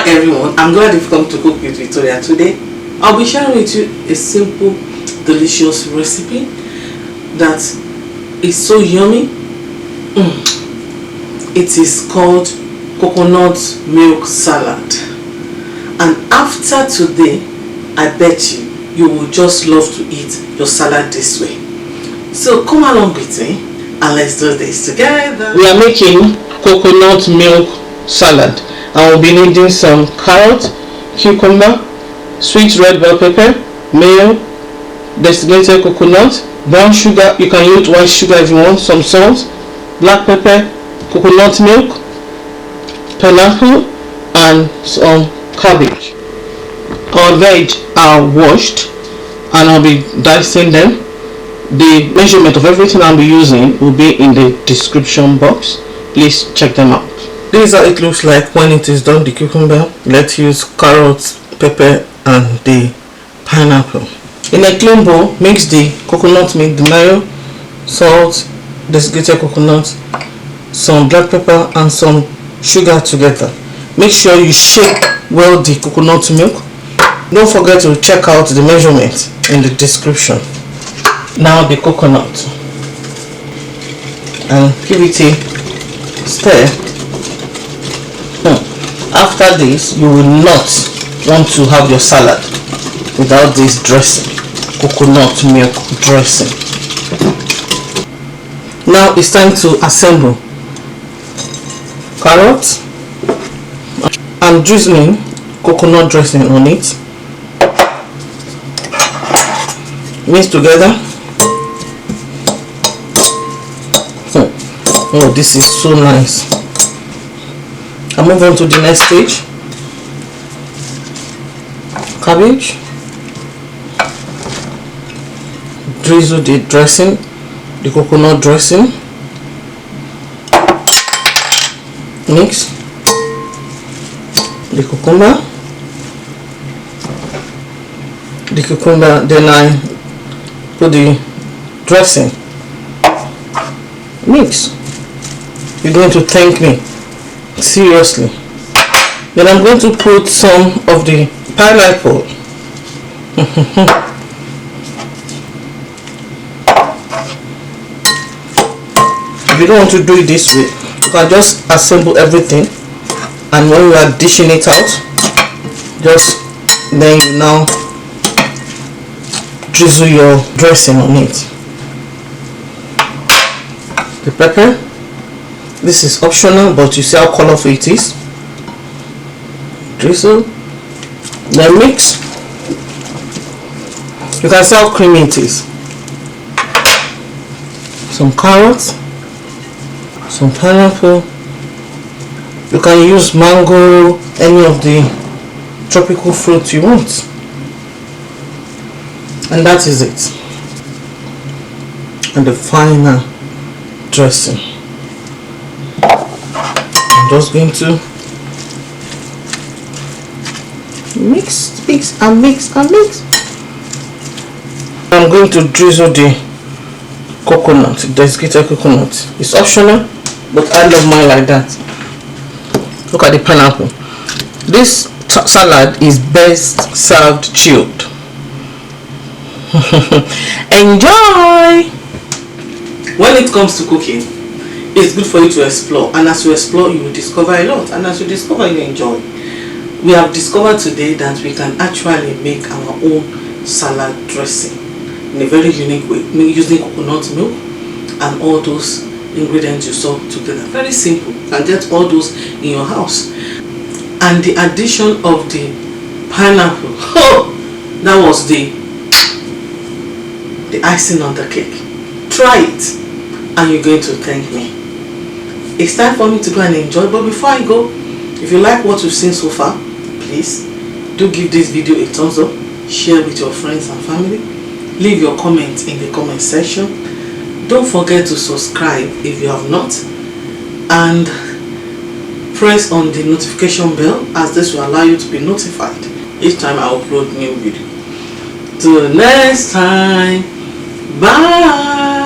Hi everyone, I'm glad you've come to Cook with Victoria. Today I'll be sharing with you a simple, delicious recipe that is so yummy. It is called coconut milk salad, and after today I bet you will just love to eat your salad this way. So come along with me and let's do this together. We are making coconut milk salad. I will be needing some carrot, cucumber, sweet red bell pepper, mayo, desiccated coconut, brown sugar, you can use white sugar if you want, some salt, black pepper, coconut milk, pineapple, and some cabbage. Our veg are washed and I'll be dicing them. The measurement of everything I'll be using will be in the description box. Please check them out. This is how it looks like when it is done. The cucumber, lettuce, carrots, pepper, and the pineapple. In a clean bowl, mix the coconut milk, the mayo, salt, desiccated coconut, some black pepper, and some sugar together. Make sure you shake well the coconut milk. Don't forget to check out the measurement in the description. Now the coconut, and give it a stir. After this, you will not want to have your salad without this dressing, coconut milk dressing. Now it's time to assemble. Carrots. I'm drizzling coconut dressing on it. Mix together. Oh, this is so nice. I move on to the next stage. Cabbage. Drizzle the dressing, the coconut dressing. Mix the cucumber. Then I put the dressing. Mix. You're going to thank me. Seriously. Then I'm going to put some of the pineapple. If you don't want to do it this way, you can just assemble everything, and when you are dishing it out, just then you now drizzle your dressing on it. The pepper. This is optional, but you see how colorful it is. Drizzle. Then mix. You can see how creamy it is. Some carrots. Some pineapple. You can use mango, any of the tropical fruit you want. And that is it. And the final dressing. Just going to mix and mix. I'm going to drizzle the coconut, desiccated coconut. It's optional, but I love mine like that. Look at the pineapple. This salad is best served chilled. Enjoy! When it comes to cooking, it's good for you to explore, and as you explore you will discover a lot, and as you discover you enjoy. We have discovered today that we can actually make our own salad dressing in a very unique way, using coconut milk and all those ingredients you saw together. Very simple. You can get all those in your house, and the addition of the pineapple, that was the icing on the cake. Try it and you're going to thank me. It's time for me to go and enjoy, but before I go, if you like what you've seen so far, please do give this video a thumbs up, share with your friends and family, leave your comments in the comment section. Don't forget to subscribe if you have not, and press on the notification bell, as this will allow you to be notified each time I upload new video. Till next time, bye.